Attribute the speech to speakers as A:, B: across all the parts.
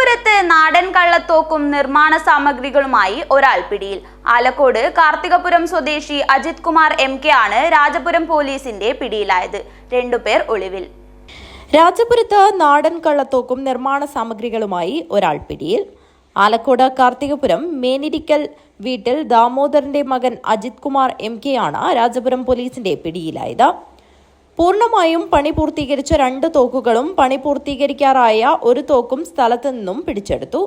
A: രാജപുരത്ത് നാടൻ കള്ളത്തോക്കും നിർമ്മാണ സാമഗ്രികളുമായി ഒരാൾ പിടിയിൽ. ആലക്കോട് കാർത്തികപുരം സ്വദേശി അജിത് കുമാർ MK ആണ് രാജപുരം പോലീസിന്റെ പിടിയിലായത്. 2 പേർ ഒളിവിൽ.
B: രാജപുരത്ത് നാടൻ കള്ളത്തോക്കും നിർമ്മാണ സാമഗ്രികളുമായി ഒരാൾ പിടിയിൽ. ആലക്കോട് കാർത്തികപുരം മേനിരിക്കൽ വീട്ടിൽ ദാമോദരന്റെ മകൻ അജിത് കുമാർ MK ആണ് രാജപുരം പോലീസിന്റെ പിടിയിലായത്. പൂർണ്ണമായും പണി പൂർത്തീകരിച്ച 2 തോക്കുകളും പണി പൂർത്തീകരിക്കാറായ 1 തോക്കും സ്ഥലത്തു നിന്നും പിടിച്ചെടുത്തു.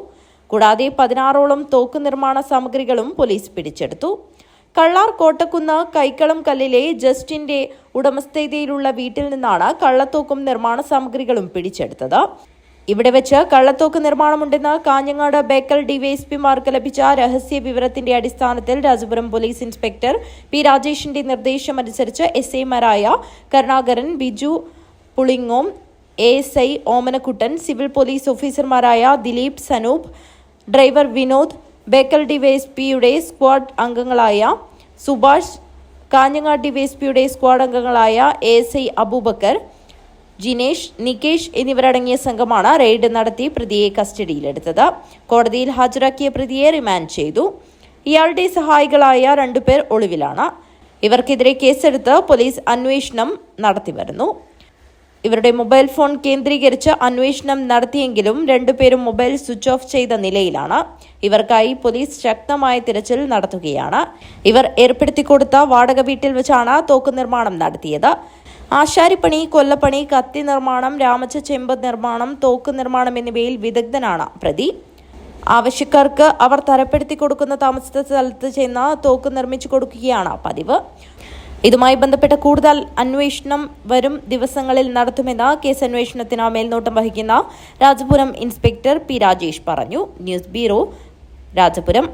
B: കൂടാതെ 16ഓളം തോക്ക് നിർമ്മാണ സാമഗ്രികളും പോലീസ് പിടിച്ചെടുത്തു. കള്ളാർ കോട്ടക്കുന്ന് കൈക്കളം കല്ലിലെ ജസ്റ്റിന്റെ ഉടമസ്ഥതയിലുള്ള വീട്ടിൽ നിന്നാണ് കള്ളത്തോക്കും നിർമ്മാണ സാമഗ്രികളും പിടിച്ചെടുത്തത്. ഇവിടെ വെച്ച് കള്ളത്തോക്ക് നിർമ്മാണമുണ്ടെന്ന് കാഞ്ഞങ്ങാട് ബേക്കൽ ഡിവൈഎസ്പിമാർക്ക് ലഭിച്ച രഹസ്യ വിവരത്തിന്റെ അടിസ്ഥാനത്തിൽ രാജപുരം പോലീസ് ഇൻസ്പെക്ടർ P. രാജേഷിന്റെ നിർദ്ദേശമനുസരിച്ച് SI-മാരായ Karunakaran, Biju Pulingome, ASI Omanakuttan, civil police ഓഫീസർമാരായ ദിലീപ്, സനൂപ്, ഡ്രൈവർ വിനോദ്, ബേക്കൽ ഡിവൈഎസ്പിയുടെ സ്ക്വാഡ് അംഗങ്ങളായ സുഭാഷ്, കാഞ്ഞങ്ങാട് ഡിവൈഎസ്പിയുടെ സ്ക്വാഡ് അംഗങ്ങളായ ASI അബൂബക്കർ, ജിനേഷ്, നികേഷ് എന്നിവരടങ്ങിയ സംഘമാണ് റെയ്ഡ് നടത്തി പ്രതിയെ കസ്റ്റഡിയിലെടുത്തത്. കോടതിയിൽ ഹാജരാക്കിയ പ്രതിയെ റിമാൻഡ് ചെയ്തു. ഇയാളുടെ സഹായികളായ 2 പേർ ഒളിവിലാണ്. ഇവർക്കെതിരെ കേസെടുത്ത് പോലീസ് അന്വേഷണം നടത്തിവരുന്നു. ഇവരുടെ മൊബൈൽ ഫോൺ കേന്ദ്രീകരിച്ച് അന്വേഷണം നടത്തിയെങ്കിലും 2 പേരും മൊബൈൽ സ്വിച്ച് ഓഫ് ചെയ്ത നിലയിലാണ്. ഇവർക്കായി പോലീസ് ശക്തമായ തിരച്ചിൽ നടത്തുകയാണ്. ഇവർ ഏർപ്പെടുത്തിക്കൊടുത്ത വാടക വീട്ടിൽ വെച്ചാണ് തോക്ക് നിർമ്മാണം നടത്തിയത്. ആശാരിപ്പണി, കൊല്ലപ്പണി, കത്തി നിർമ്മാണം, രാമച്ച ചെമ്പ് നിർമ്മാണം, തോക്ക് നിർമ്മാണം എന്നിവയിൽ വിദഗ്ധനാണ് പ്രതി. ആവശ്യക്കാർക്ക് അവർ തരപ്പെടുത്തി കൊടുക്കുന്ന താമസ സ്ഥലത്ത് ചെന്ന് തോക്ക് നിർമ്മിച്ചു കൊടുക്കുകയാണ് പതിവ്. ഇതുമായി ബന്ധപ്പെട്ട കൂടുതൽ അന്വേഷണം വരും ദിവസങ്ങളിൽ നടത്തുമെന്ന് കേസ് അന്വേഷണത്തിന് മേൽനോട്ടം വഹിക്കുന്ന രാജപുരം ഇൻസ്പെക്ടർ P. രാജേഷ് പറഞ്ഞു. News bureau, Rajapuram.